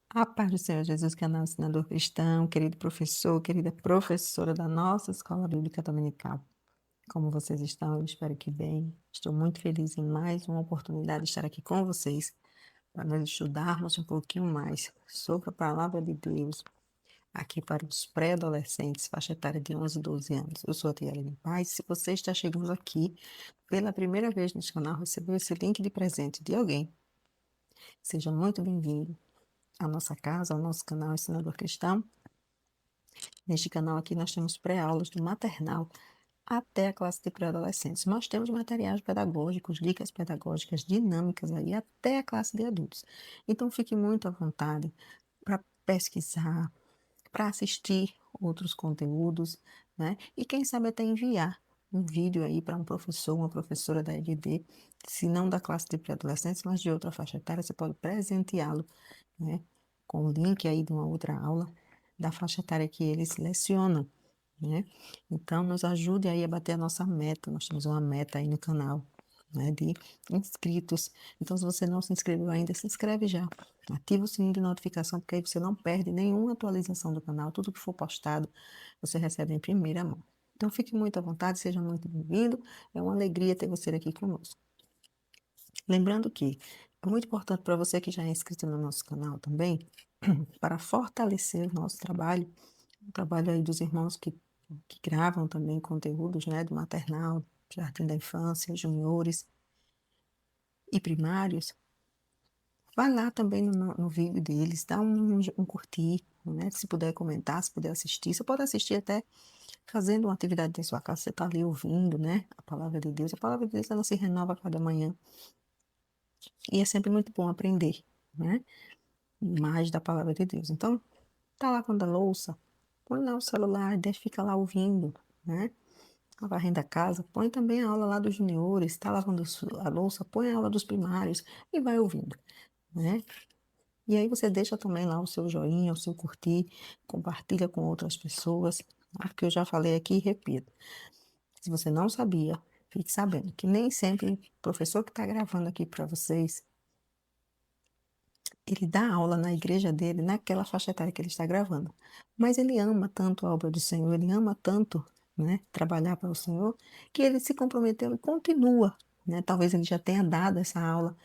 A paz do Senhor Jesus, canal Ensinador Cristão, querido professor, querida professora da nossa Escola Bíblica Dominical. Como vocês estão? Eu espero que bem. Estou muito feliz em mais uma oportunidade de estar aqui com vocês para nós estudarmos um pouquinho mais sobre a palavra de Deus aqui para os pré-adolescentes, faixa etária de 11 a 12 anos. Eu sou a Tialine Paz. Se você está chegando aqui pela primeira vez neste canal, recebeu esse link de presente de alguém, seja muito bem-vindo à nossa casa, ao nosso canal Ensinador Cristão. Neste canal aqui nós temos pré-aulas do maternal até a classe de pré-adolescentes. Nós temos materiais pedagógicos, dicas pedagógicas dinâmicas aí até a classe de adultos. Então fique muito à vontade para pesquisar, para assistir outros conteúdos, né? E quem sabe até enviar um vídeo aí para um professor, uma professora da EBD, se não da classe de pré-adolescentes, mas de outra faixa etária, você pode presenteá-lo, né? Com o link aí de uma outra aula da faixa etária que eles lecionam, né? Então, nos ajude aí a bater a nossa meta. Nós temos uma meta aí no canal, né, de inscritos. Então, se você não se inscreveu ainda, se inscreve já. Ativa o sininho de notificação, porque aí você não perde nenhuma atualização do canal. Tudo que for postado, você recebe em primeira mão. Então, fique muito à vontade, seja muito bem-vindo. É uma alegria ter você aqui conosco. Lembrando que é muito importante para você que já é inscrito no nosso canal também, para fortalecer o nosso trabalho, o trabalho aí dos irmãos que gravam também conteúdos, né, do maternal, jardim da infância, juniores e primários. Vai lá também no vídeo deles, dá um curtir, né, se puder comentar, se puder assistir. Você pode assistir até fazendo uma atividade em sua casa, você está ali ouvindo, né, a palavra de Deus. A palavra de Deus, ela se renova a cada manhã. E é sempre muito bom aprender, né, mais da palavra de Deus. Então, tá lavando a louça, põe lá o celular, deixa, fica lá ouvindo, né? Tá varrendo a casa, põe também a aula lá dos juniores, tá lavando a louça, põe a aula dos primários e vai ouvindo, né? E aí você deixa também lá o seu joinha, o seu curtir, compartilha com outras pessoas, tá? Porque eu já falei aqui e repito, se você não sabia, fique sabendo que nem sempre o professor que está gravando aqui para vocês, ele dá aula na igreja dele, naquela faixa etária que ele está gravando. Mas ele ama tanto a obra do Senhor, ele ama tanto, né, trabalhar para o Senhor, que ele se comprometeu e continua, né? Talvez ele já tenha dado essa aula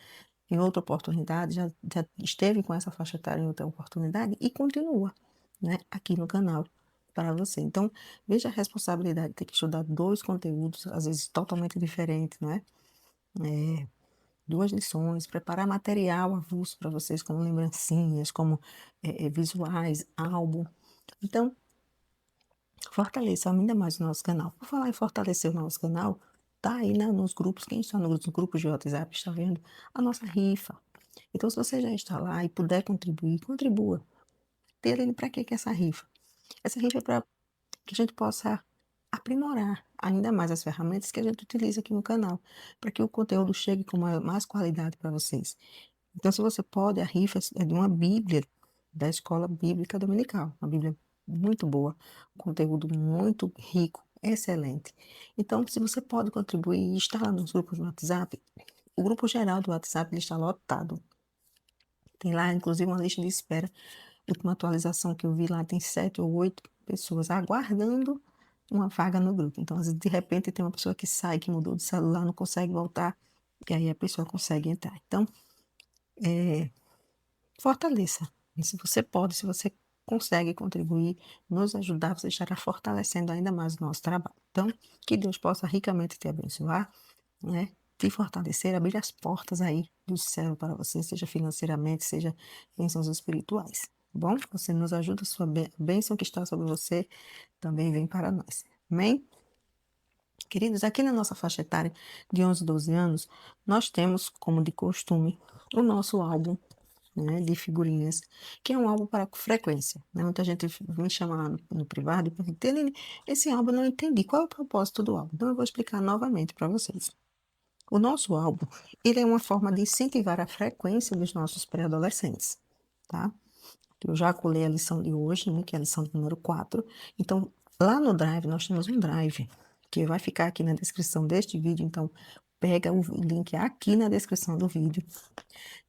em outra oportunidade, já esteve com essa faixa etária em outra oportunidade e continua, né, aqui no canal para você. Então, veja a responsabilidade de ter que estudar dois conteúdos, às vezes totalmente diferentes, não é? É, duas lições, preparar material avulso para vocês, como lembrancinhas, como visuais, álbum. Então, fortaleça ainda mais o nosso canal. Por falar em fortalecer o nosso canal, tá aí, né, nos grupos, quem está nos grupos de WhatsApp está vendo a nossa rifa. Então, se você já está lá e puder contribuir, contribua. Terem para que essa rifa? Essa rifa é para que a gente possa aprimorar ainda mais as ferramentas que a gente utiliza aqui no canal, para que o conteúdo chegue com mais qualidade para vocês. Então, se você pode, a rifa é de uma Bíblia da Escola Bíblica Dominical, uma Bíblia muito boa, conteúdo muito rico, excelente. Então, se você pode contribuir e estar lá nos grupos do WhatsApp, o grupo geral do WhatsApp ele está lotado. Tem lá, inclusive, uma lista de espera. A última atualização que eu vi lá tem 7 ou 8 pessoas aguardando uma vaga no grupo. Então, às vezes, de repente, tem uma pessoa que sai, que mudou de celular, não consegue voltar, e aí a pessoa consegue entrar. Então, fortaleça. E se você pode, se você consegue contribuir, nos ajudar, você estará fortalecendo ainda mais o nosso trabalho. Então, que Deus possa ricamente te abençoar, né? Te fortalecer, abrir as portas aí do céu para você, seja financeiramente, seja bênçãos espirituais. Tá bom? Você nos ajuda, sua bênção que está sobre você também vem para nós. Amém? Queridos, aqui na nossa faixa etária de 11 a 12 anos, nós temos, como de costume, o nosso álbum, né, de figurinhas, que é um álbum para frequência, né? Muita gente me chama lá no privado e pergunta, "Eline, esse álbum eu não entendi, qual é o propósito do álbum?" Então eu vou explicar novamente para vocês. O nosso álbum, ele é uma forma de incentivar a frequência dos nossos pré-adolescentes, tá? Eu já colei a lição de hoje, né, que é a lição número 4. Então, lá no Drive, nós temos um Drive, que vai ficar aqui na descrição deste vídeo. Então, pega o link aqui na descrição do vídeo.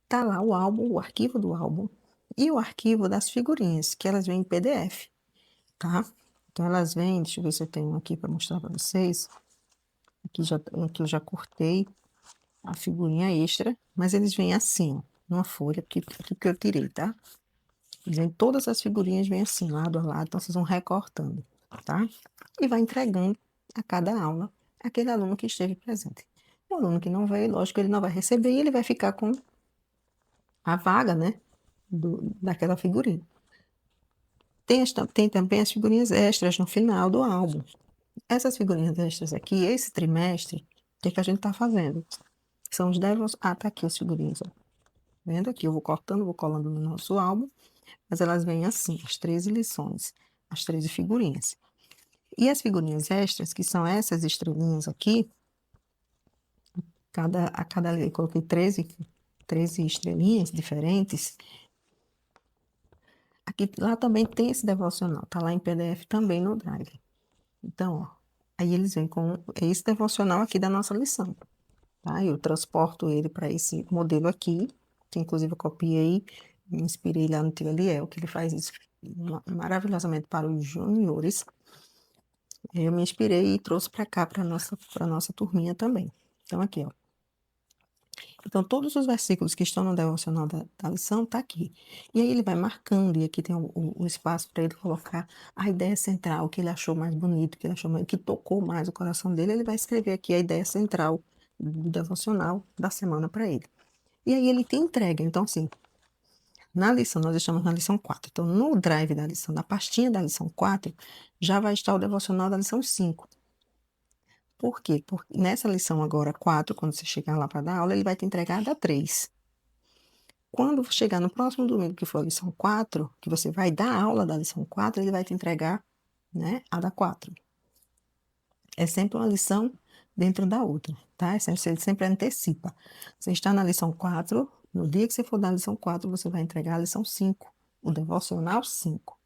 Tá lá o álbum, o arquivo do álbum. E o arquivo das figurinhas, que elas vêm em PDF, tá? Então, elas vêm, deixa eu ver se eu tenho um aqui para mostrar para vocês. Aqui eu já cortei a figurinha extra, mas eles vêm assim, ó, numa folha, aqui que eu tirei, tá? Vem todas as figurinhas, vêm assim, lado a lado, então vocês vão recortando, tá? E vai entregando a cada aula aquele aluno que esteve presente. O aluno que não veio, lógico, ele não vai receber e ele vai ficar com a vaga, né, daquela figurinha. Tem também as figurinhas extras no final do álbum. Essas figurinhas extras aqui, esse trimestre, o que que a gente tá fazendo? São os devos. Ah, tá aqui as figurinhas, ó. Vendo aqui? Eu vou cortando, vou colando no nosso álbum, mas elas vêm assim, as 13 lições, as 13 figurinhas. E as figurinhas extras, que são essas estrelinhas aqui, a cada eu coloquei 13 estrelinhas diferentes. Aqui, lá também tem esse devocional, tá lá em PDF também no Drive. Então, ó, aí eles vêm com esse devocional aqui da nossa lição, tá? Eu transporto ele para esse modelo aqui, que inclusive eu copiei, me inspirei lá no tio Eliel, que ele faz isso maravilhosamente para os juniores. Eu me inspirei e trouxe para cá, para nossa turminha também. Então, aqui, ó. Então, todos os versículos que estão no devocional da lição tá aqui. E aí ele vai marcando, e aqui tem o espaço para ele colocar a ideia central, o que ele achou mais bonito, que ele achou que tocou mais o coração dele, ele vai escrever aqui a ideia central do devocional da semana para ele. E aí ele te entrega. Então, assim, na lição, nós estamos na lição 4. Então, no drive da lição, na pastinha da lição 4, já vai estar o devocional da lição 5. Por quê? Porque nessa lição agora 4, quando você chegar lá para dar aula, ele vai te entregar a da 3. Quando chegar no próximo domingo, que for a lição 4, que você vai dar aula da lição 4, ele vai te entregar, né, a da 4. É sempre uma lição dentro da outra, tá? Você sempre antecipa. Você está na lição 4, no dia que você for dar a lição 4, você vai entregar a lição 5, o devocional 5.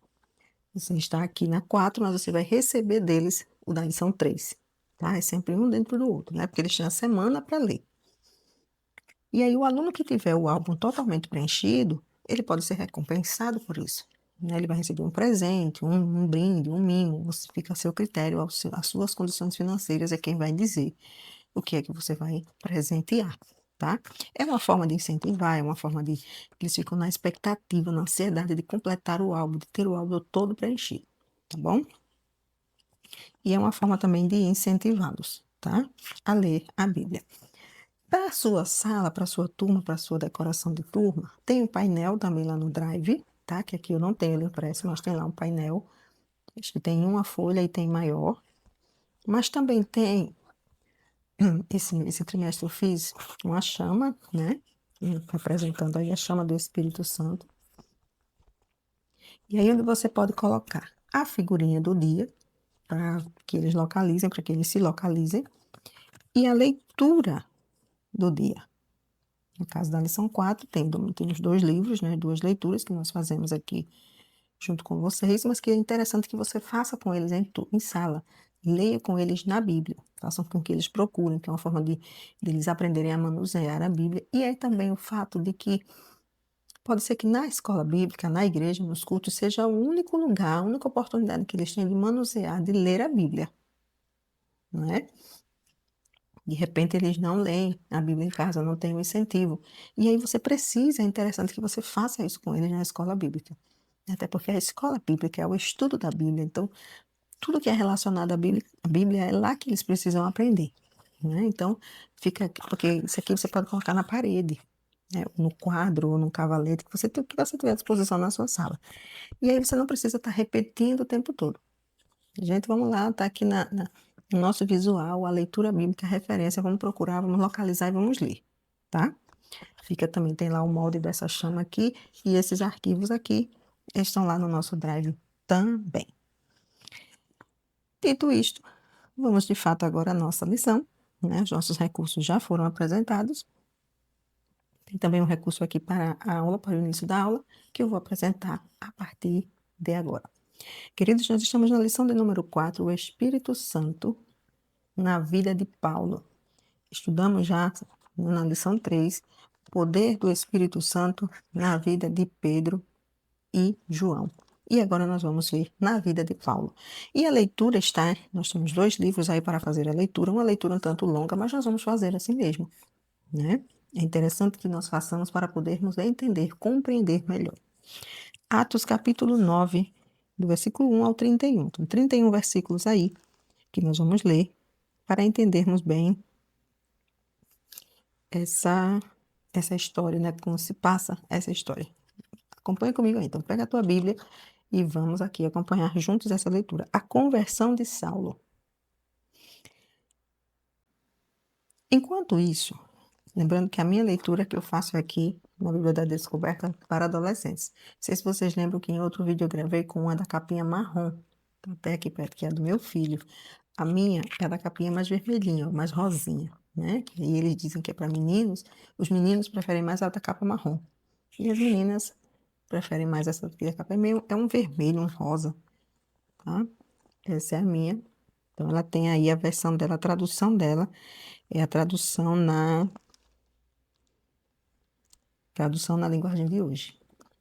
Você está aqui na 4, mas você vai receber deles o da lição 3, tá? É sempre um dentro do outro, né? Porque eles têm a semana para ler. E aí, o aluno que tiver o álbum totalmente preenchido, ele pode ser recompensado por isso, né? Ele vai receber um presente, um brinde, um mimo. Você fica a seu critério, as suas condições financeiras é quem vai dizer o que é que você vai presentear, tá? É uma forma de incentivar, é uma forma de eles ficam na expectativa, na ansiedade de completar o álbum, de ter o álbum todo preenchido, tá bom? E é uma forma também de incentivá-los, tá? A ler a Bíblia. Para a sua sala, para a sua turma, para a sua decoração de turma, tem um painel também lá no Drive, tá? Que aqui eu não tenho ele impresso, mas tem lá um painel. Acho que tem uma folha e tem maior. Mas também tem, esse trimestre eu fiz uma chama, né? Representando aí a chama do Espírito Santo. E aí onde você pode colocar a figurinha do dia, para que eles localizem, para que eles se localizem, e a leitura do dia. No caso da lição 4, tem os 2 livros, né, 2 leituras que nós fazemos aqui junto com vocês, mas que é interessante que você faça com eles em sala. Leia com eles na Bíblia. Façam com que eles procurem, que é uma forma de eles aprenderem a manusear a Bíblia. E aí também o fato de que pode ser que na escola bíblica, na igreja, nos cultos, seja o único lugar, a única oportunidade que eles têm de manusear, de ler a Bíblia, não é? De repente eles não leem a Bíblia em casa, não tem o incentivo. E aí você precisa, é interessante que você faça isso com eles na escola bíblica. Até porque a escola bíblica é o estudo da Bíblia, então tudo que é relacionado à Bíblia é lá que eles precisam aprender, né? Então, porque isso aqui você pode colocar na parede, né? No quadro ou no cavalete, que você tiver à disposição na sua sala. E aí você não precisa estar repetindo o tempo todo. Gente, vamos lá, tá aqui no nosso visual, a leitura bíblica, a referência, vamos procurar, vamos localizar e vamos ler, tá? Fica também, tem lá o molde dessa chama aqui, e esses arquivos aqui estão lá no nosso Drive também. Dito isto, vamos de fato agora à nossa lição, né? Os nossos recursos já foram apresentados. Tem também um recurso aqui para a aula, para o início da aula, que eu vou apresentar a partir de agora. Queridos, nós estamos na lição de número 4, o Espírito Santo na vida de Paulo. Estudamos já na lição 3, o poder do Espírito Santo na vida de Pedro e João. E agora nós vamos ver na vida de Paulo. E a leitura está, nós temos 2 livros aí para fazer a leitura, uma leitura um tanto longa, mas nós vamos fazer assim mesmo, né? É interessante que nós façamos para podermos entender, compreender melhor. Atos capítulo 9, do versículo 1 ao 31. Tem 31 versículos aí que nós vamos ler para entendermos bem essa história, né? Como se passa essa história. Acompanha comigo aí. Então, pega a tua Bíblia e vamos aqui acompanhar juntos essa leitura. A conversão de Saulo. Enquanto isso, lembrando que a minha leitura que eu faço aqui na Bíblia da Descoberta para adolescentes. Não sei se vocês lembram que em outro vídeo eu gravei com uma da capinha marrom. Tá até aqui perto, que é do meu filho. A minha é da capinha mais vermelhinha, mais rosinha, né? E eles dizem que é para meninos. Os meninos preferem mais a da capa marrom. E as meninas preferem mais essa daqui da capa. É um vermelho, um rosa, tá? Essa é a minha. Então, ela tem aí a versão dela, a tradução dela. É a tradução na linguagem de hoje,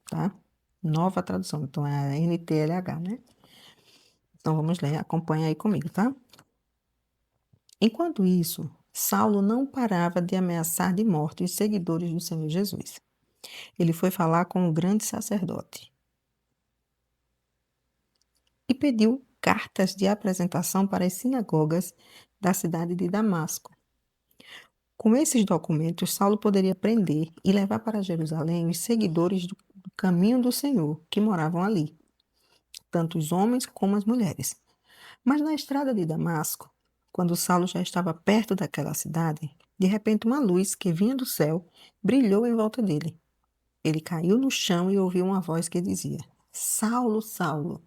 tá? Nova tradução. Então, é a NTLH, né? Então, vamos ler. Acompanha aí comigo, tá? Enquanto isso, Saulo não parava de ameaçar de morte os seguidores do Senhor Jesus. Ele foi falar com o grande sacerdote e pediu cartas de apresentação para as sinagogas da cidade de Damasco. Com esses documentos, Saulo poderia prender e levar para Jerusalém os seguidores do caminho do Senhor que moravam ali, tanto os homens como as mulheres. Mas na estrada de Damasco, quando Saulo já estava perto daquela cidade, de repente uma luz que vinha do céu brilhou em volta dele. Ele caiu no chão e ouviu uma voz que dizia: Saulo, Saulo,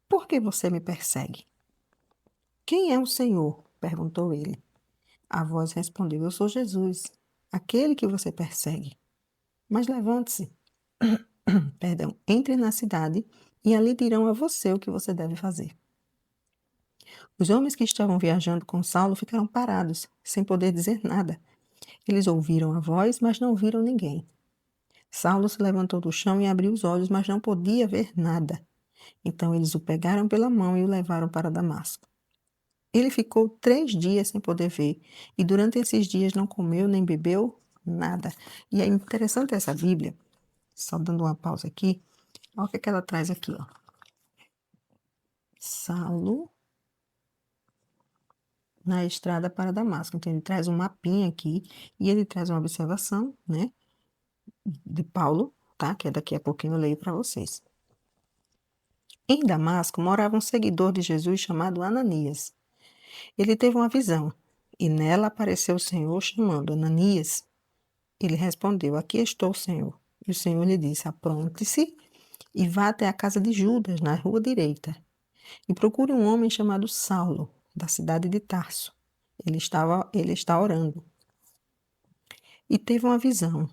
por que você me persegue? Quem é o Senhor? Perguntou ele. A voz respondeu: Eu sou Jesus, aquele que você persegue. Mas levante-se, entre na cidade e ali dirão a você o que você deve fazer. Os homens que estavam viajando com Saulo ficaram parados, sem poder dizer nada. Eles ouviram a voz, mas não viram ninguém. Saulo se levantou do chão e abriu os olhos, mas não podia ver nada. Então eles o pegaram pela mão e o levaram para Damasco. Ele ficou 3 dias sem poder ver, e durante esses dias não comeu nem bebeu nada. E é interessante essa Bíblia, só dando uma pausa aqui, olha o que ela traz aqui, ó. Saulo na estrada para Damasco. Então ele traz um mapinha aqui, e ele traz uma observação, né, de Paulo, tá? Que daqui a pouquinho eu leio para vocês. Em Damasco morava um seguidor de Jesus chamado Ananias. Ele teve uma visão, e nela apareceu o Senhor chamando: Ananias. Ele respondeu: Aqui estou, Senhor. E o Senhor lhe disse: Apronte-se e vá até a casa de Judas, na rua direita, e procure um homem chamado Saulo, da cidade de Tarso. Ele está orando. E teve uma visão.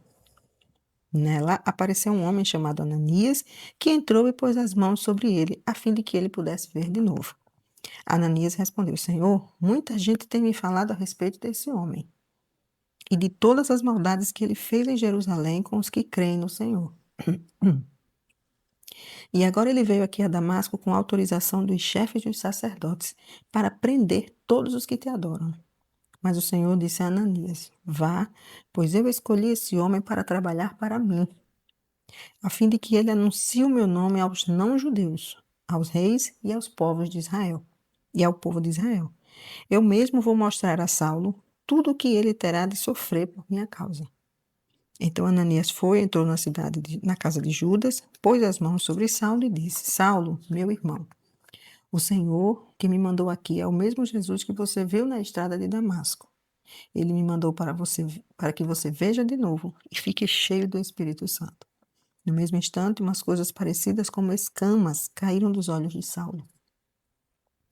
Nela apareceu um homem chamado Ananias, que entrou e pôs as mãos sobre ele, a fim de que ele pudesse ver de novo. Ananias respondeu: Senhor, muita gente tem me falado a respeito desse homem e de todas as maldades que ele fez em Jerusalém com os que creem no Senhor. E agora ele veio aqui a Damasco com autorização dos chefes dos sacerdotes para prender todos os que te adoram. Mas o Senhor disse a Ananias: Vá, pois eu escolhi esse homem para trabalhar para mim, a fim de que ele anuncie o meu nome aos não-judeus, aos reis e aos povos de Israel, e ao povo de Israel. Eu mesmo vou mostrar a Saulo tudo o que ele terá de sofrer por minha causa. Então Ananias foi, entrou na casa de Judas, pôs as mãos sobre Saulo e disse: Saulo, meu irmão, o Senhor que me mandou aqui é o mesmo Jesus que você viu na estrada de Damasco. Ele me mandou para que você veja de novo e fique cheio do Espírito Santo. No mesmo instante, umas coisas parecidas como escamas caíram dos olhos de Saulo.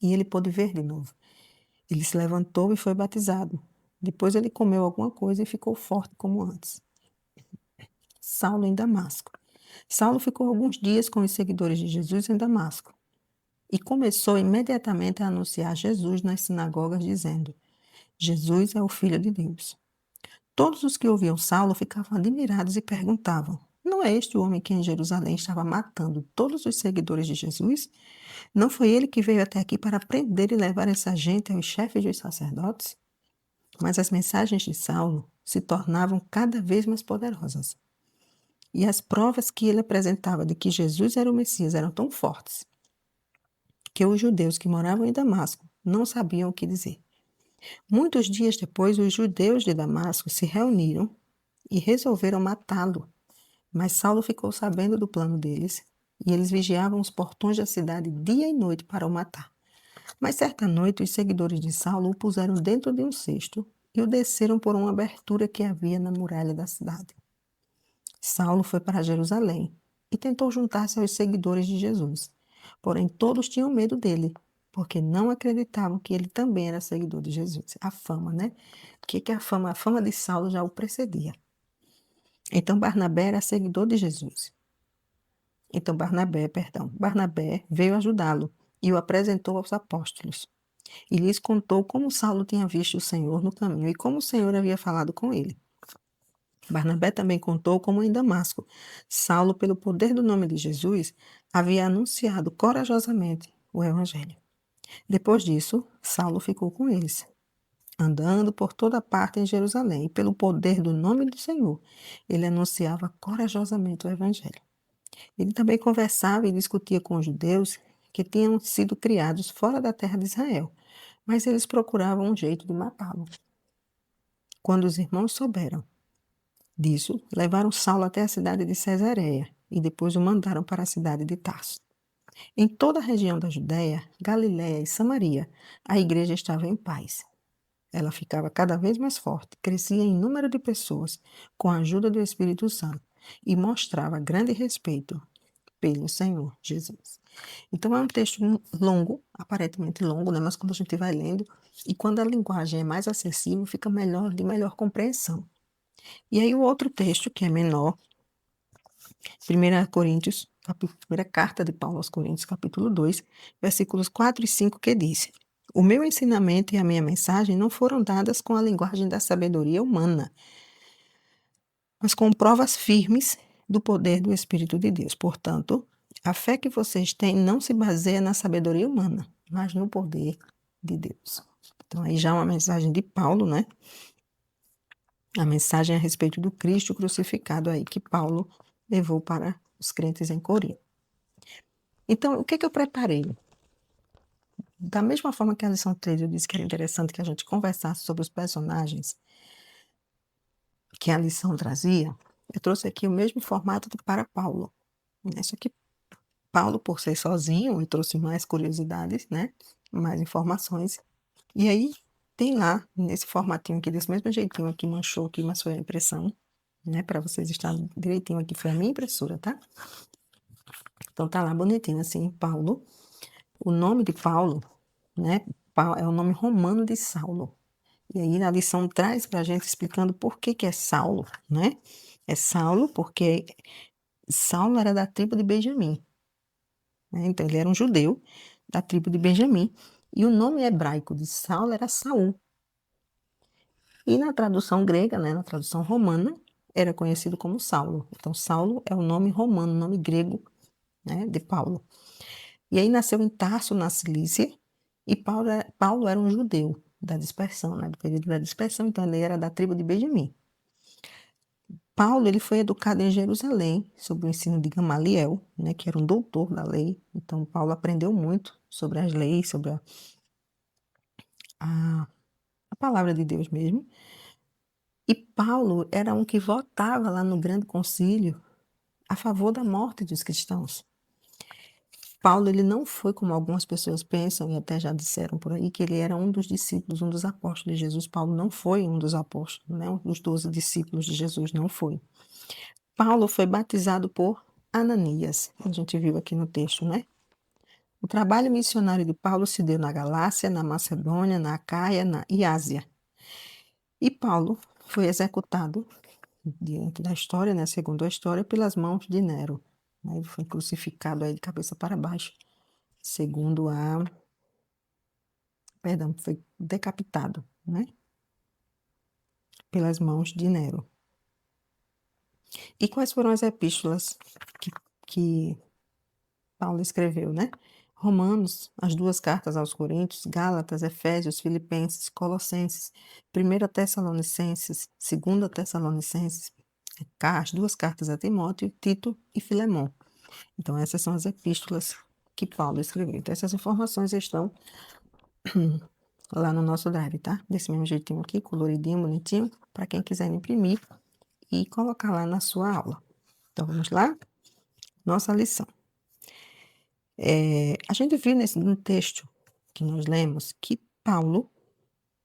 E ele pôde ver de novo. Ele se levantou e foi batizado. Depois ele comeu alguma coisa e ficou forte como antes. Saulo em Damasco. Saulo ficou alguns dias com os seguidores de Jesus em Damasco e começou imediatamente a anunciar Jesus nas sinagogas, dizendo: Jesus é o Filho de Deus. Todos os que ouviam Saulo ficavam admirados e perguntavam: Não é este o homem que em Jerusalém estava matando todos os seguidores de Jesus? Não foi ele que veio até aqui para prender e levar essa gente aos chefes dos sacerdotes? Mas as mensagens de Saulo se tornavam cada vez mais poderosas. E as provas que ele apresentava de que Jesus era o Messias eram tão fortes que os judeus que moravam em Damasco não sabiam o que dizer. Muitos dias depois, os judeus de Damasco se reuniram e resolveram matá-lo. Mas Saulo ficou sabendo do plano deles e eles vigiavam os portões da cidade dia e noite para o matar. Mas certa noite, os seguidores de Saulo o puseram dentro de um cesto e o desceram por uma abertura que havia na muralha da cidade. Saulo foi para Jerusalém e tentou juntar-se aos seguidores de Jesus. Porém, todos tinham medo dele, porque não acreditavam que ele também era seguidor de Jesus. A fama, né? O que é a fama? A fama de Saulo já o precedia. Então, Barnabé era seguidor de Jesus. Barnabé veio ajudá-lo e o apresentou aos apóstolos. E lhes contou como Saulo tinha visto o Senhor no caminho e como o Senhor havia falado com ele. Barnabé também contou como em Damasco, Saulo, pelo poder do nome de Jesus, havia anunciado corajosamente o evangelho. Depois disso, Saulo ficou com eles, andando por toda parte em Jerusalém, e pelo poder do nome do Senhor, ele anunciava corajosamente o evangelho. Ele também conversava e discutia com os judeus que tinham sido criados fora da terra de Israel, mas eles procuravam um jeito de matá-lo. Quando os irmãos souberam disso, levaram Saulo até a cidade de Cesareia e depois o mandaram para a cidade de Tarso. Em toda a região da Judéia, Galiléia e Samaria, a igreja estava em paz. Ela ficava cada vez mais forte, crescia em número de pessoas com a ajuda do Espírito Santo e mostrava grande respeito pelo Senhor Jesus. Então é um texto longo, aparentemente longo, né? Mas quando a gente vai lendo e quando a linguagem é mais acessível, fica melhor, de melhor compreensão. E aí o outro texto, que é menor, 1 Coríntios, primeira carta de Paulo aos Coríntios, capítulo 2, versículos 4 e 5, que diz: O meu ensinamento e a minha mensagem não foram dadas com a linguagem da sabedoria humana, mas com provas firmes do poder do Espírito de Deus. Portanto, a fé que vocês têm não se baseia na sabedoria humana, mas no poder de Deus. Então, aí já uma mensagem de Paulo, né? A mensagem a respeito do Cristo crucificado aí que Paulo levou para os crentes em Corinto. Então, o que eu preparei? Da mesma forma que a lição 3 eu disse que era interessante que a gente conversasse sobre os personagens que a lição trazia, eu trouxe aqui o mesmo formato para Paulo. Só que Paulo, por ser sozinho, eu trouxe mais curiosidades, né? Mais informações. E aí, tem lá, nesse formatinho aqui, desse mesmo jeitinho aqui, manchou aqui, mas foi a impressão, né? Para vocês estarem direitinho aqui, foi a minha impressora, tá? Então tá lá bonitinho, assim, Paulo. O nome de Paulo, né? É o nome romano de Saulo. E aí a lição traz para a gente explicando por que é Saulo, né? É Saulo porque Saulo era da tribo de Benjamim, né? Então ele era um judeu da tribo de Benjamim. E o nome hebraico de Saulo era Saul. E na tradução grega, né, na tradução romana, era conhecido como Saulo. Então Saulo é o nome romano, o nome grego, né, de Paulo. E aí nasceu em Tarso, na Cilícia, e Paulo era um judeu da dispersão, né, do período da dispersão, então ele era da tribo de Benjamim. Paulo ele foi educado em Jerusalém, sob o ensino de Gamaliel, né, que era um doutor da lei. Então Paulo aprendeu muito sobre as leis, sobre a palavra de Deus mesmo. E Paulo era um que votava lá no grande concílio a favor da morte dos cristãos. Paulo ele não foi como algumas pessoas pensam e até já disseram por aí que ele era um dos discípulos, um dos apóstolos de Jesus. Paulo não foi um dos apóstolos, né? Um dos 12 discípulos de Jesus, não foi. Paulo foi batizado por Ananias, a gente viu aqui no texto, né? O trabalho missionário de Paulo se deu na Galácia, na Macedônia, na Acaia e Ásia. E Paulo foi executado diante da história, né, segundo a história, pelas mãos de Nero. Ele foi crucificado aí de cabeça para baixo, segundo foi decapitado, né, pelas mãos de Nero. E quais foram as epístolas que Paulo escreveu, né? Romanos, as 2 cartas aos Coríntios, Gálatas, Efésios, Filipenses, Colossenses, 1 Tessalonicenses, 2 Tessalonicenses, as 2 cartas a Timóteo, Tito e Filemão. Então, essas são as epístolas que Paulo escreveu. Então, essas informações estão lá no nosso drive, tá? Desse mesmo jeitinho aqui, coloridinho, bonitinho, para quem quiser imprimir e colocar lá na sua aula. Então, vamos lá? Nossa lição. A gente viu no texto que nós lemos que Paulo,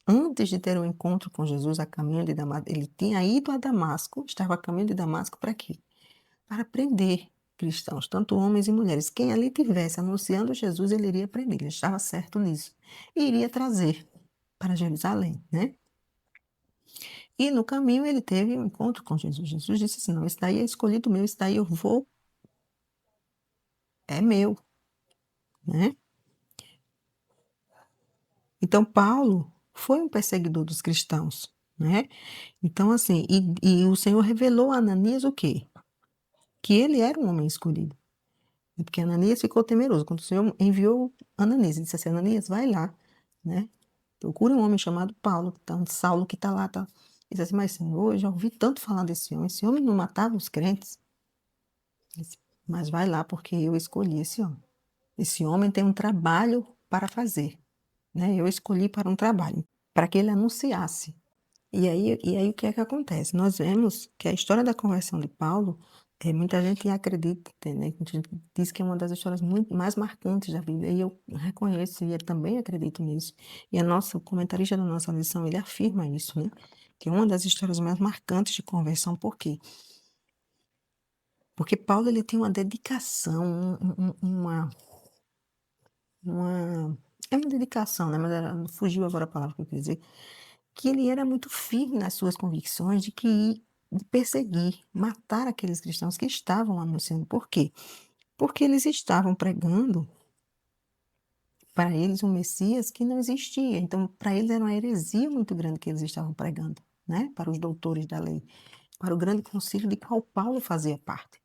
antes de ter um encontro com Jesus a caminho de Damasco, ele tinha ido a Damasco, estava a caminho de Damasco para quê? Para prender cristãos, tanto homens e mulheres. Quem ali tivesse anunciando Jesus, ele iria prender, ele estava certo nisso. E iria trazer para Jerusalém, né? E no caminho ele teve um encontro com Jesus. Jesus disse assim, não, esse daí é escolhido meu, esse daí eu vou, é meu, né? Então, Paulo foi um perseguidor dos cristãos, né? Então, assim, e o Senhor revelou a Ananias o quê? Que ele era um homem escolhido. Porque Ananias ficou temeroso. Quando o Senhor enviou Ananias, ele disse assim, Ananias, vai lá, né? Procura um homem chamado Paulo, Saulo que está lá, tá? Ele disse assim, mas Senhor, eu já ouvi tanto falar desse homem. Esse homem não matava os crentes. Ele disse, mas vai lá, porque eu escolhi esse homem. Esse homem tem um trabalho para fazer, né? Eu escolhi para um trabalho, para que ele anunciasse. E aí o que é que acontece? Nós vemos que a história da conversão de Paulo, muita gente acredita, né? A gente diz que é uma das histórias muito mais marcantes da Bíblia, e eu reconheço e eu também acredito nisso. E o comentarista da nossa lição, ele afirma isso, né? Que é uma das histórias mais marcantes de conversão, por quê? Porque Paulo, ele tem uma dedicação, é uma dedicação, né? Mas fugiu agora a palavra que eu quis dizer, que ele era muito firme nas suas convicções de perseguir, matar aqueles cristãos que estavam anunciando. Por quê? Porque eles estavam pregando para eles um Messias que não existia. Então, para eles era uma heresia muito grande que eles estavam pregando, né? Para os doutores da lei, para o grande concílio de qual Paulo fazia parte.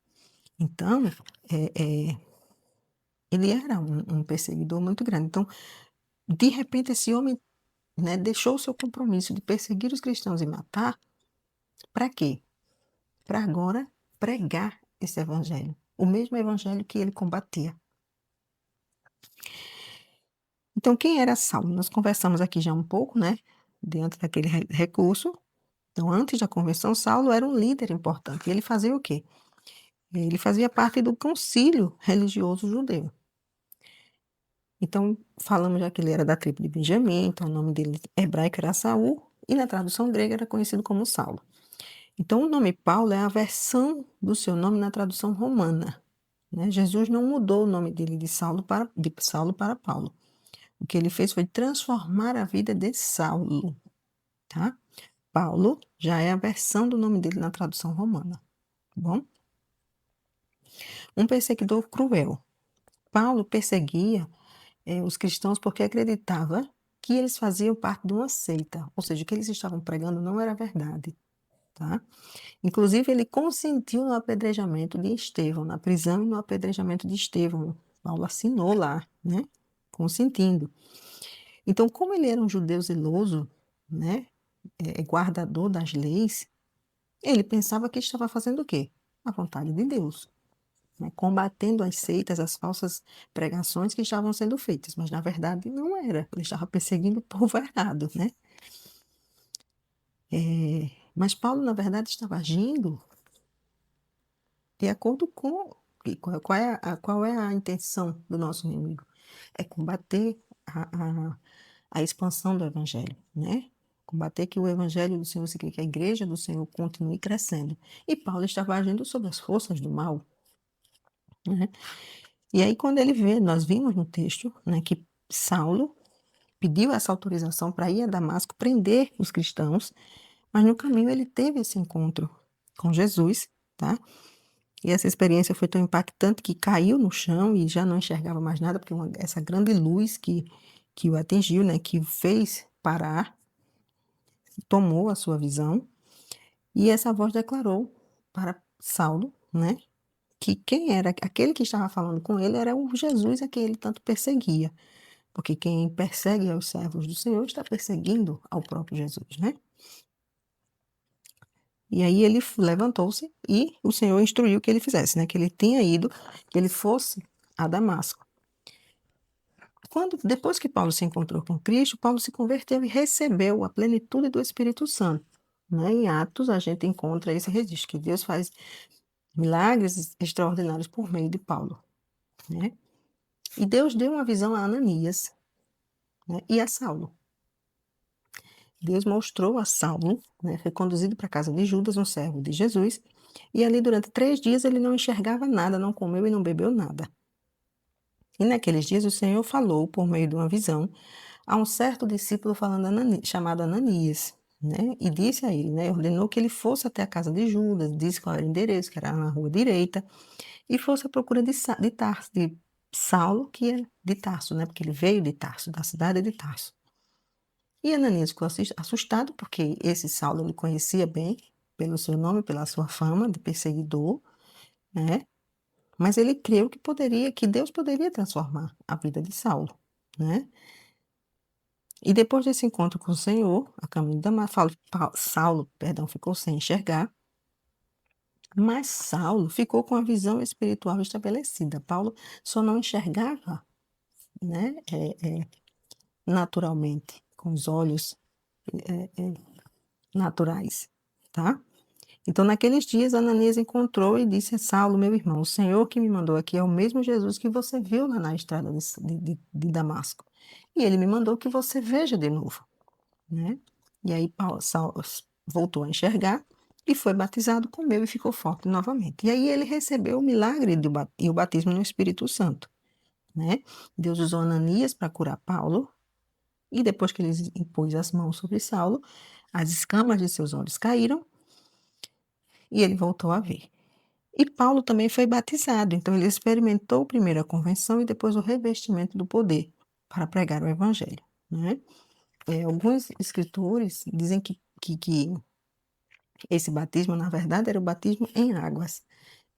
Então, ele era um perseguidor muito grande. Então, de repente, esse homem, né, deixou o seu compromisso de perseguir os cristãos e matar, para quê? Para agora pregar esse evangelho, o mesmo evangelho que ele combatia. Então, quem era Saulo? Nós conversamos aqui já um pouco, né, dentro daquele recurso. Então, antes da conversão, Saulo era um líder importante. E ele fazia o quê? Ele fazia parte do concílio religioso judeu. Então, falamos já que ele era da tribo de Benjamim, então o nome dele hebraico era Saul, e na tradução grega era conhecido como Saulo. Então, o nome Paulo é a versão do seu nome na tradução romana, né? Jesus não mudou o nome dele de Saulo para Paulo. O que ele fez foi transformar a vida de Saulo, tá? Paulo já é a versão do nome dele na tradução romana, tá bom? Um perseguidor cruel. Paulo perseguia os cristãos porque acreditava que eles faziam parte de uma seita, ou seja, o que eles estavam pregando não era verdade, tá? Inclusive, ele consentiu no apedrejamento de Estevão, na prisão e no apedrejamento de Estevão. Paulo assinou lá, né? Consentindo. Então, como ele era um judeu zeloso, né? Guardador das leis, ele pensava que estava fazendo o quê? A vontade de Deus, né? Combatendo as seitas, as falsas pregações que estavam sendo feitas, mas na verdade não era. Ele estava perseguindo o povo errado, né? Mas Paulo, na verdade, estava agindo de acordo com qual é a intenção do nosso inimigo? É combater a expansão do evangelho, né? Combater que o evangelho do Senhor, que a igreja do Senhor continue crescendo. E Paulo estava agindo sob as forças do mal, né? E aí, quando ele vê, nós vimos no texto, né, que Saulo pediu essa autorização para ir a Damasco prender os cristãos, mas no caminho ele teve esse encontro com Jesus, tá? E essa experiência foi tão impactante que caiu no chão e já não enxergava mais nada, porque essa grande luz que o atingiu, né, que o fez parar, tomou a sua visão, e essa voz declarou para Saulo, né? Que quem era aquele que estava falando com ele era o Jesus a quem ele tanto perseguia. Porque quem persegue aos servos do Senhor está perseguindo ao próprio Jesus, né? E aí ele levantou-se e o Senhor instruiu que ele fizesse, né? Que ele tinha ido, que ele fosse a Damasco. Depois que Paulo se encontrou com Cristo, Paulo se converteu e recebeu a plenitude do Espírito Santo. Né? Em Atos, a gente encontra esse registro, que Deus faz milagres extraordinários por meio de Paulo. Né? E Deus deu uma visão a Ananias, né? E a Saulo. Deus mostrou a Saulo, né? Foi conduzido para a casa de Judas, um servo de Jesus, e ali durante 3 dias ele não enxergava nada, não comeu e não bebeu nada. E naqueles dias o Senhor falou, por meio de uma visão, a um certo discípulo chamado Ananias, né? E disse a ele, né? Ordenou que ele fosse até a casa de Judas, disse qual era o endereço, que era na rua direita, e fosse à procura de Tarso, de Saulo, que é de Tarso, né? Porque ele veio de Tarso, da cidade de Tarso. E Ananias ficou assustado, porque esse Saulo ele conhecia bem, pelo seu nome, pela sua fama de perseguidor, né? Mas ele creu que Deus poderia transformar a vida de Saulo, né? E depois desse encontro com o Senhor, a caminho de Damasco, Saulo, perdão, ficou sem enxergar, mas Saulo ficou com a visão espiritual estabelecida. Paulo só não enxergava, né, naturalmente, com os olhos naturais, tá? Então, naqueles dias, Ananias encontrou e disse a Saulo, meu irmão, o Senhor que me mandou aqui é o mesmo Jesus que você viu lá na estrada de Damasco. E ele me mandou que você veja de novo, né? E aí Saulo voltou a enxergar e foi batizado, comeu e ficou forte novamente. E aí ele recebeu o milagre e o batismo no Espírito Santo, né? Deus usou Ananias para curar Paulo, e depois que ele impôs as mãos sobre Saulo, as escamas de seus olhos caíram e ele voltou a ver. E Paulo também foi batizado, então ele experimentou primeiro a convenção e depois o revestimento do poder para pregar o evangelho, né? Alguns escritores dizem que esse batismo, na verdade, era o batismo em águas.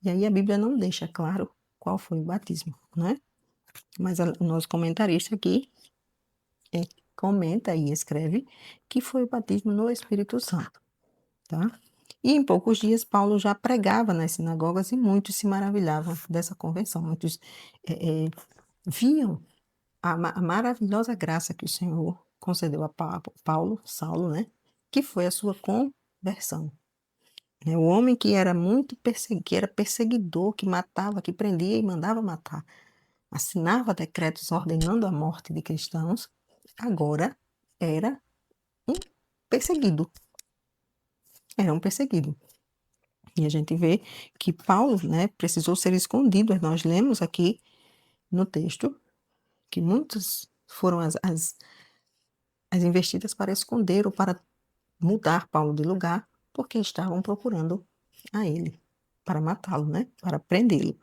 E aí a Bíblia não deixa claro qual foi o batismo, né? Mas o nosso comentarista aqui comenta e escreve que foi o batismo no Espírito Santo, tá? E em poucos dias Paulo já pregava nas sinagogas e muitos se maravilhavam dessa conversão. Muitos viam a maravilhosa graça que o Senhor concedeu a Saulo, né? Que foi a sua conversão. Né? O homem que era que era perseguidor, que matava, que prendia e mandava matar, assinava decretos ordenando a morte de cristãos, agora era um perseguido. Era um perseguido. E a gente vê que Paulo, né, precisou ser escondido. Nós lemos aqui no texto que muitas foram as investidas para esconder ou para mudar Paulo de lugar, porque estavam procurando a ele, para matá-lo, né, para prendê-lo.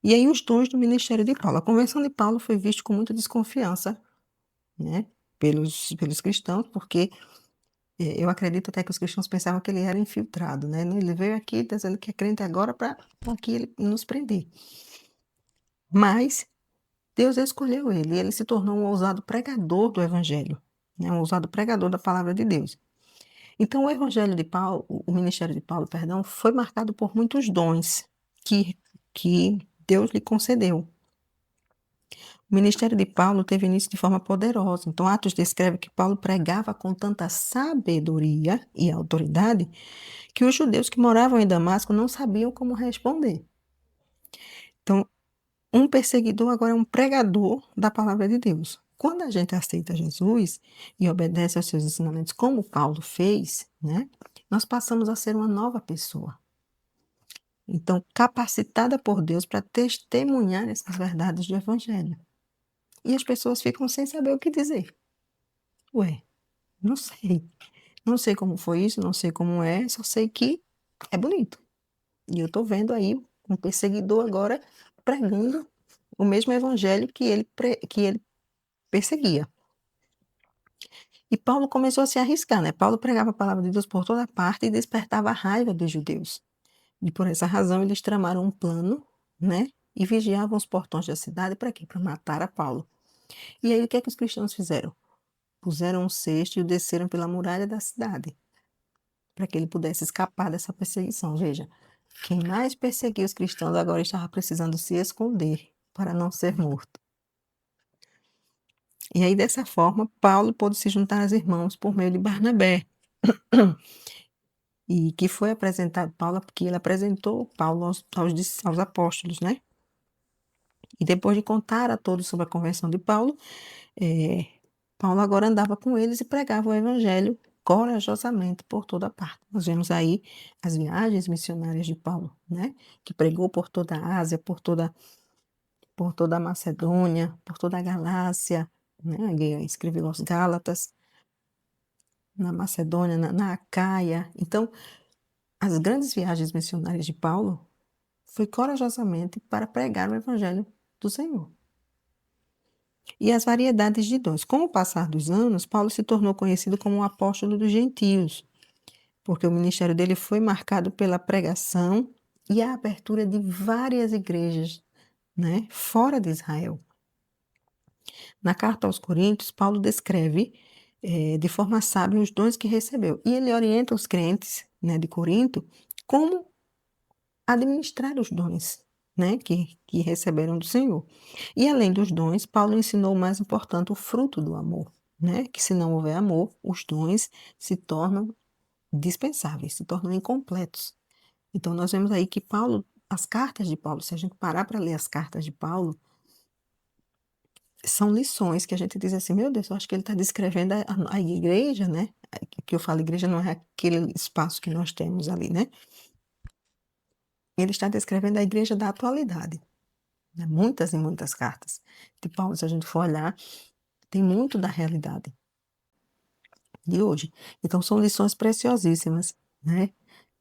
E aí os dons do ministério de Paulo. A conversão de Paulo foi vista com muita desconfiança, né, pelos cristãos, porque eu acredito até que os cristãos pensavam que ele era infiltrado, né? Ele veio aqui dizendo que é crente agora para aqui ele nos prender. Mas Deus escolheu ele, e ele se tornou um ousado pregador do evangelho, né? Um ousado pregador da palavra de Deus. Então o evangelho de Paulo, o ministério de Paulo, perdão, foi marcado por muitos dons que Deus lhe concedeu. O ministério de Paulo teve início de forma poderosa. Então, Atos descreve que Paulo pregava com tanta sabedoria e autoridade que os judeus que moravam em Damasco não sabiam como responder. Então, um perseguidor agora é um pregador da palavra de Deus. Quando a gente aceita Jesus e obedece aos seus ensinamentos, como Paulo fez, né, nós passamos a ser uma nova pessoa. Então, capacitada por Deus para testemunhar essas verdades do Evangelho. E as pessoas ficam sem saber o que dizer. Ué, não sei. Não sei como foi isso, não sei como é, só sei que é bonito. E eu estou vendo aí um perseguidor agora pregando o mesmo evangelho que ele perseguia. E Paulo começou a se arriscar, né? Paulo pregava a palavra de Deus por toda parte e despertava a raiva dos judeus. E por essa razão eles tramaram um plano, né, e vigiavam os portões da cidade para quê? Para matar a Paulo. E aí o que é que os cristãos fizeram? Puseram um cesto e o desceram pela muralha da cidade, para que ele pudesse escapar dessa perseguição. Veja, quem mais perseguia os cristãos agora estava precisando se esconder para não ser morto. E aí, dessa forma, Paulo pôde se juntar aos irmãos por meio de Barnabé, e que foi apresentado Paulo, porque ele apresentou Paulo aos apóstolos, né? E depois de contar a todos sobre a conversão de Paulo, Paulo agora andava com eles e pregava o evangelho corajosamente por toda parte. Nós vemos aí as viagens missionárias de Paulo, né? Que pregou por toda a Ásia, por toda a Macedônia, por toda a Galácia, né? Ele escreveu aos Gálatas, na Macedônia, na Acaia. Então, as grandes viagens missionárias de Paulo foi corajosamente para pregar o evangelho do Senhor. E as variedades de dons. Com o passar dos anos, Paulo se tornou conhecido como o apóstolo dos gentios, porque o ministério dele foi marcado pela pregação e a abertura de várias igrejas, né, fora de Israel. Na carta aos Coríntios, Paulo descreve de forma sábia os dons que recebeu. E ele orienta os crentes, né, de Corinto como administrar os dons, né, que receberam do Senhor. E além dos dons, Paulo ensinou o mais importante, o fruto do amor, né, que se não houver amor, os dons se tornam dispensáveis, se tornam incompletos. Então nós vemos aí que Paulo, as cartas de Paulo, se a gente parar para ler as cartas de Paulo, são lições que a gente diz assim, meu Deus, eu acho que ele está descrevendo a igreja, né? Que eu falo igreja não é aquele espaço que nós temos ali, né? Ele está descrevendo a igreja da atualidade, né? Muitas e muitas cartas de Paulo, se a gente for olhar, tem muito da realidade de hoje. Então são lições preciosíssimas, né?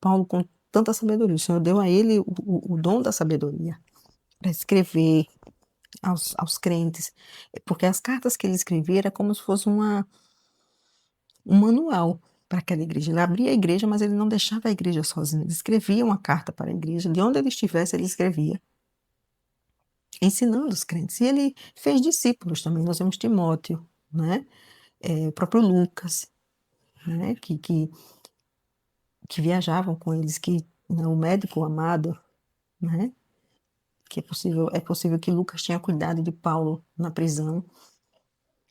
Paulo, com tanta sabedoria, o Senhor deu a ele o dom da sabedoria para escrever aos crentes, porque as cartas que ele escrevia era como se fosse um manual para aquela igreja. Ele abria a igreja, mas ele não deixava a igreja sozinha. Ele escrevia uma carta para a igreja, de onde ele estivesse, ele escrevia, ensinando os crentes. E ele fez discípulos também. Nós vemos Timóteo, né? O próprio Lucas, né? Que viajavam com eles, né? O médico amado, né? Que é possível que Lucas tenha cuidado de Paulo na prisão,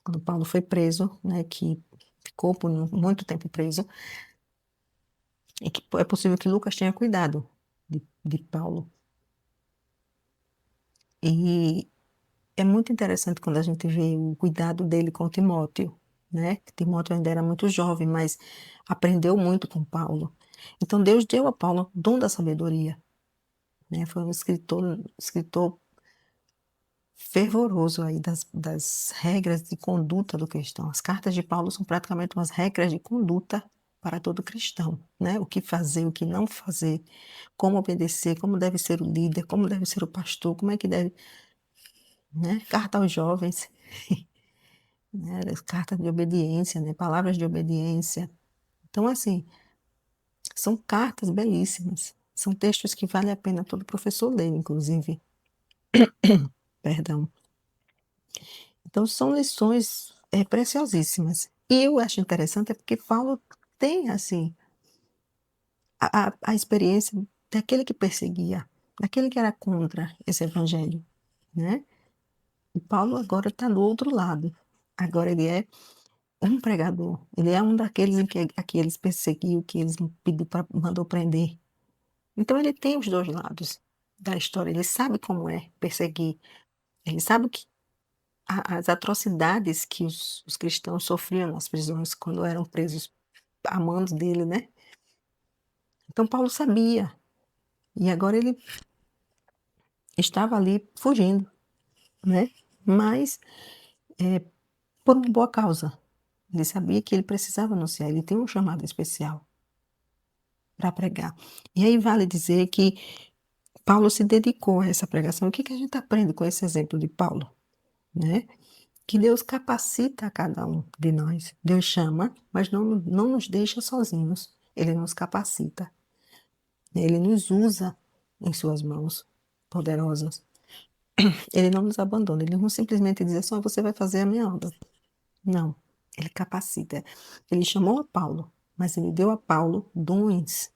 quando Paulo foi preso, né? Que ficou por muito tempo preso. E que é possível que Lucas tenha cuidado de Paulo. E é muito interessante quando a gente vê o cuidado dele com Timóteo, né? Timóteo ainda era muito jovem, mas aprendeu muito com Paulo. Então Deus deu a Paulo o dom da sabedoria, né? Foi um escritor fervoroso aí das regras de conduta do cristão. As cartas de Paulo são praticamente umas regras de conduta para todo cristão, né? O que fazer, o que não fazer, como obedecer, como deve ser o líder, como deve ser o pastor, como é que deve, né? Carta aos jovens, né? Carta de obediência, né? Palavras de obediência. Então, assim, são cartas belíssimas. São textos que vale a pena todo professor ler, inclusive. Perdão. Então, são lições preciosíssimas. E eu acho interessante é porque Paulo tem, assim, a experiência daquele que perseguia, daquele que era contra esse evangelho, né? E Paulo agora está do outro lado. Agora ele é um pregador. Ele é um daqueles a que eles perseguiam, que eles mandou prender. Então ele tem os dois lados da história. Ele sabe como é perseguir. Ele sabe que as atrocidades que os cristãos sofriam nas prisões quando eram presos a mando dele, né? Então Paulo sabia. E agora ele estava ali fugindo, né? Mas por uma boa causa. Ele sabia que ele precisava anunciar, ele tem um chamado especial para pregar. E aí vale dizer que Paulo se dedicou a essa pregação. O que que a gente aprende com esse exemplo de Paulo, né? Que Deus capacita a cada um de nós. Deus chama, mas não nos deixa sozinhos. Ele nos capacita. Ele nos usa em suas mãos poderosas. Ele não nos abandona, ele não simplesmente diz assim: "Ó, você vai fazer a minha obra". Não, ele capacita. Ele chamou a Paulo, mas ele deu a Paulo dons,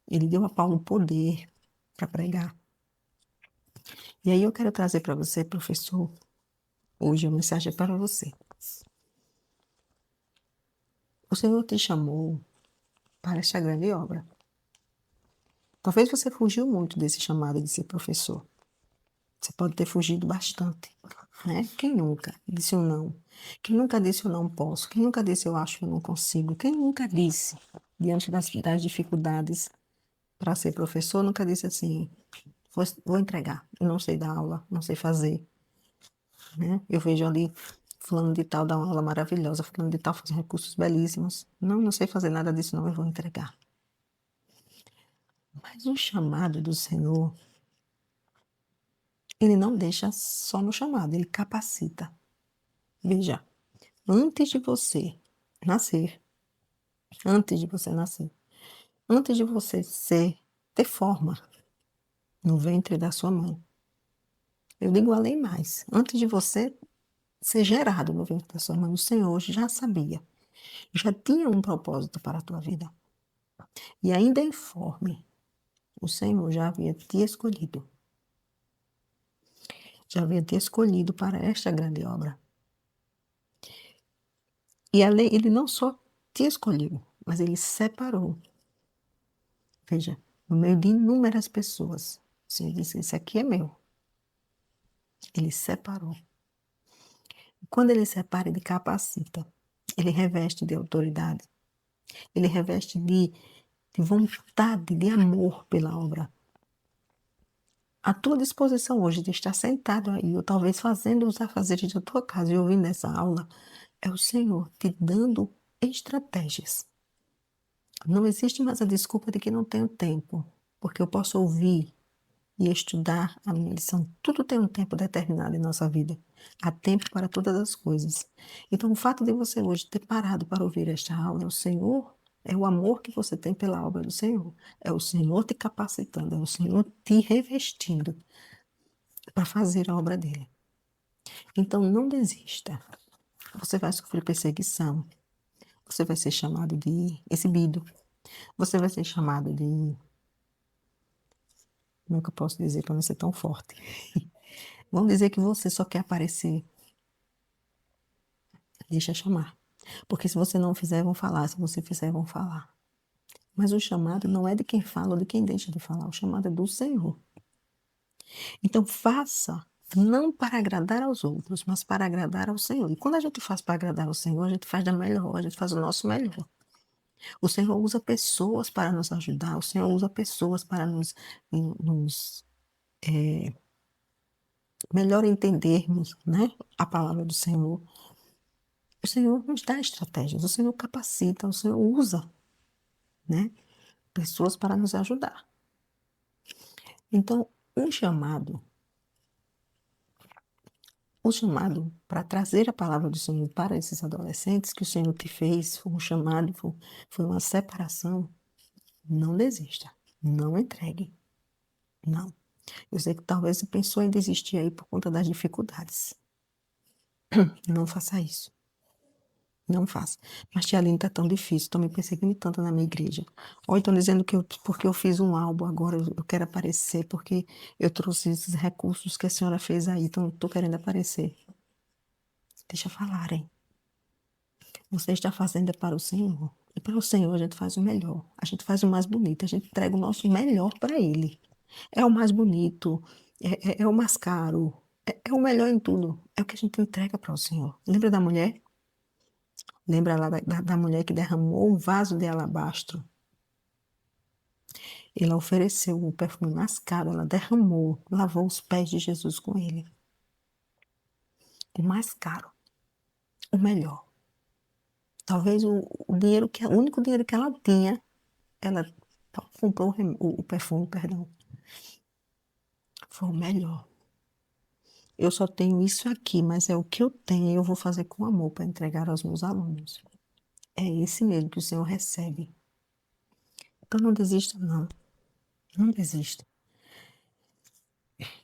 ele deu a Paulo poder para pregar. E aí eu quero trazer para você, professor, hoje a mensagem é para você. O Senhor te chamou para esta grande obra. Talvez você fugiu muito desse chamado de ser professor. Você pode ter fugido bastante, né? Quem nunca disse um não? Quem nunca disse eu não posso? Quem nunca disse eu acho que eu não consigo? Quem nunca disse, diante das dificuldades para ser professor, nunca disse assim: vou entregar, eu não sei dar aula, não sei fazer, né? Eu vejo ali fulano de tal dar uma aula maravilhosa, fulano de tal fazer recursos belíssimos. Não sei fazer nada disso, não, eu vou entregar. Mas o chamado do Senhor, ele não deixa só no chamado, ele capacita. Veja, antes de você nascer, antes de você nascer, antes de você ter forma no ventre da sua mãe, eu digo além mais, antes de você ser gerado no ventre da sua mãe, o Senhor já sabia, já tinha um propósito para a tua vida. E ainda informe, o Senhor já havia te escolhido para esta grande obra. E ele não só te escolheu, mas ele separou. Veja, no meio de inúmeras pessoas, o Senhor disse: esse aqui é meu. Ele separou. Quando ele separa, ele capacita. Ele reveste de autoridade. Ele reveste de vontade, de amor pela obra. A tua disposição hoje de estar sentado aí, ou talvez fazendo os afazeres da tua casa e ouvindo essa aula, é o Senhor te dando estratégias. Não existe mais a desculpa de que não tenho tempo, porque eu posso ouvir e estudar a minha lição. Tudo tem um tempo determinado em nossa vida. Há tempo para todas as coisas. Então, o fato de você hoje ter parado para ouvir esta aula, é o Senhor, é o amor que você tem pela obra do Senhor. É o Senhor te capacitando, é o Senhor te revestindo para fazer a obra dele. Então, não desista. Você vai sofrer perseguição. Você vai ser chamado de exibido. Você vai ser chamado de... Como é que eu posso dizer para não ser tão forte? Vão dizer que você só quer aparecer. Deixa chamar. Porque se você não fizer, vão falar. Se você fizer, vão falar. Mas o chamado não é de quem fala ou de quem deixa de falar. O chamado é do Senhor. Então faça, não para agradar aos outros, mas para agradar ao Senhor. E quando a gente faz para agradar ao Senhor, a gente faz da melhor, a gente faz o nosso melhor. O Senhor usa pessoas para nos ajudar, o Senhor usa pessoas para nos melhor entendermos, né, a palavra do Senhor. O Senhor nos dá estratégias, o Senhor capacita, o Senhor usa, né, pessoas para nos ajudar. Então, o chamado para trazer a palavra do Senhor para esses adolescentes que o Senhor te fez, foi um chamado, foi uma separação. Não desista, não entregue, não. Eu sei que talvez você pensou em desistir aí por conta das dificuldades. Não faça isso. Não faça. Mas tia Aline, tá tão difícil, estão me perseguindo tanto na minha igreja. Ou estão dizendo que porque eu fiz um álbum agora, eu quero aparecer, porque eu trouxe esses recursos que a senhora fez aí, então estou querendo aparecer. Deixa falarem. Você está fazendo é para o Senhor. E para o Senhor a gente faz o melhor. A gente faz o mais bonito, a gente entrega o nosso melhor para Ele. É o mais bonito, é o mais caro, é o melhor em tudo. É o que a gente entrega para o Senhor. Lembra da mulher? Lembra lá da mulher que derramou um vaso de alabastro? Ela ofereceu o perfume mais caro, ela derramou, lavou os pés de Jesus com ele. O mais caro, o melhor. Talvez o dinheiro o único dinheiro que ela tinha, ela comprou o perfume, perdão. Foi o melhor. Eu só tenho isso aqui, mas é o que eu tenho e eu vou fazer com amor para entregar aos meus alunos. É esse mesmo que o Senhor recebe. Então não desista, não. Não desista.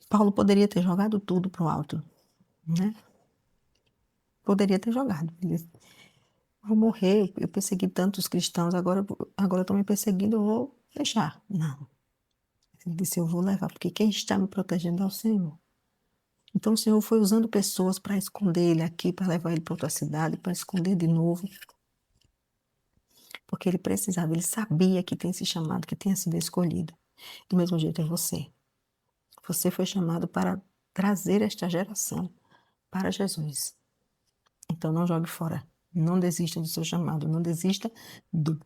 Paulo poderia ter jogado tudo pro alto, né? Poderia ter jogado. Ele, vou morrer, eu persegui tantos cristãos, agora estão me perseguindo, eu vou deixar. Não. Ele disse, eu vou levar, porque quem está me protegendo é o Senhor. Então o Senhor foi usando pessoas para esconder ele aqui, para levar ele para outra cidade, para esconder de novo. Porque ele precisava, ele sabia que tem esse chamado, que tinha sido escolhido. Do mesmo jeito é você. Você foi chamado para trazer esta geração para Jesus. Então não jogue fora. Não desista do seu chamado. Não desista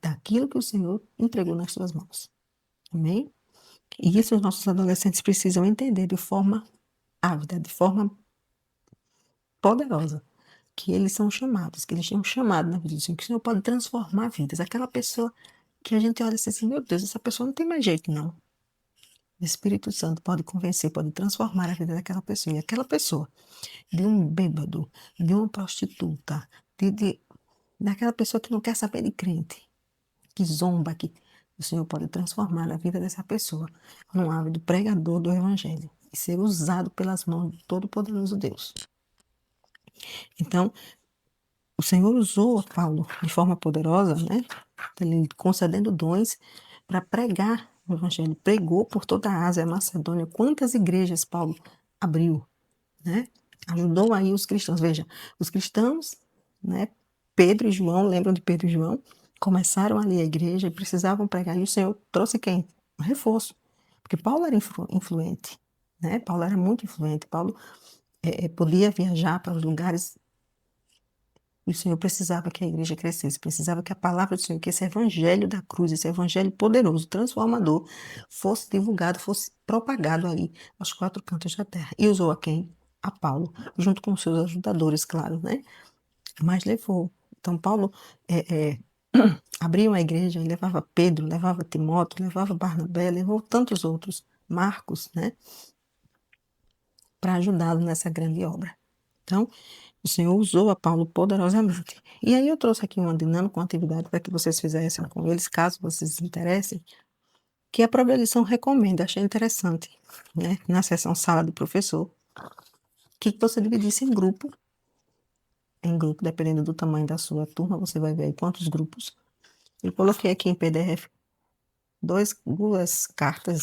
daquilo que o Senhor entregou nas suas mãos. Amém? E isso os nossos adolescentes precisam entender de forma ávida, de forma poderosa. Que eles são chamados, que eles têm um chamado na vida do Senhor, que o Senhor pode transformar vidas. Aquela pessoa que a gente olha assim, meu Deus, essa pessoa não tem mais jeito, não. O Espírito Santo pode convencer, pode transformar a vida daquela pessoa. E aquela pessoa, de um bêbado, de uma prostituta, daquela pessoa que não quer saber de crente, que zomba, que o Senhor pode transformar a vida dessa pessoa num ávido pregador do Evangelho e ser usado pelas mãos do Todo-Poderoso Deus. Então, o Senhor usou Paulo de forma poderosa, né? Ele concedendo dons para pregar o Evangelho. Pregou por toda a Ásia, a Macedônia. Quantas igrejas Paulo abriu, né? Ajudou aí os cristãos. Veja, os cristãos, né? Pedro e João, lembram de Pedro e João? Começaram ali a igreja e precisavam pregar. E o Senhor trouxe quem? Um reforço. Porque Paulo era influente, né? Paulo era muito influente. Paulo podia viajar para os lugares. O Senhor precisava que a igreja crescesse, precisava que a palavra do Senhor, que esse evangelho da cruz, esse evangelho poderoso, transformador, fosse divulgado, fosse propagado aí aos quatro cantos da terra. E usou a quem? A Paulo, junto com seus ajudadores, claro, né? Mas levou. Então, Paulo abriu uma igreja e levava Pedro, levava Timóteo, levava Barnabé, levou tantos outros, Marcos, né? Para ajudá-lo nessa grande obra. Então, o Senhor usou a Paulo poderosamente. E aí eu trouxe aqui uma dinâmica, uma atividade para que vocês fizessem com eles, caso vocês se interessem, que a própria lição recomenda, achei interessante, né? Na seção sala do professor, que você dividisse em grupo, dependendo do tamanho da sua turma, você vai ver aí quantos grupos. Eu coloquei aqui em PDF duas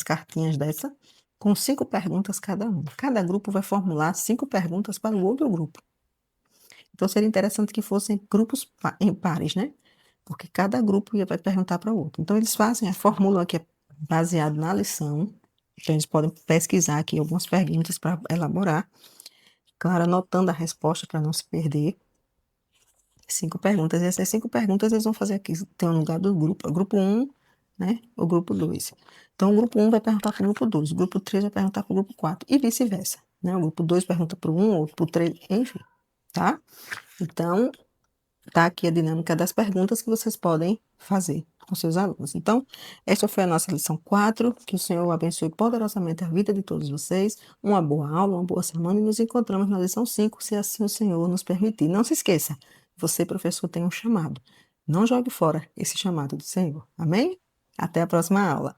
cartinhas dessa, com 5 perguntas cada um. Cada grupo vai formular 5 perguntas para o outro grupo. Então, seria interessante que fossem grupos em pares, né? Porque cada grupo vai perguntar para o outro. Então, eles fazem a fórmula que é baseada na lição. Então, eles podem pesquisar aqui algumas perguntas para elaborar. Claro, anotando a resposta para não se perder. 5 perguntas. E essas 5 perguntas eles vão fazer aqui. Tem um lugar do grupo. O grupo 1, né? O grupo 2. Então, o grupo 1 vai perguntar para o grupo 2. O grupo 3 vai perguntar para o grupo 4. E vice-versa. Né? O grupo 2 pergunta para o 1, outro para o 3, enfim. Tá? Então, tá aqui a dinâmica das perguntas que vocês podem fazer com seus alunos. Então, esta foi a nossa lição 4. Que o Senhor abençoe poderosamente a vida de todos vocês. Uma boa aula, uma boa semana e nos encontramos na lição 5, se assim o Senhor nos permitir. Não se esqueça, você, professor, tem um chamado. Não jogue fora esse chamado do Senhor. Amém? Até a próxima aula.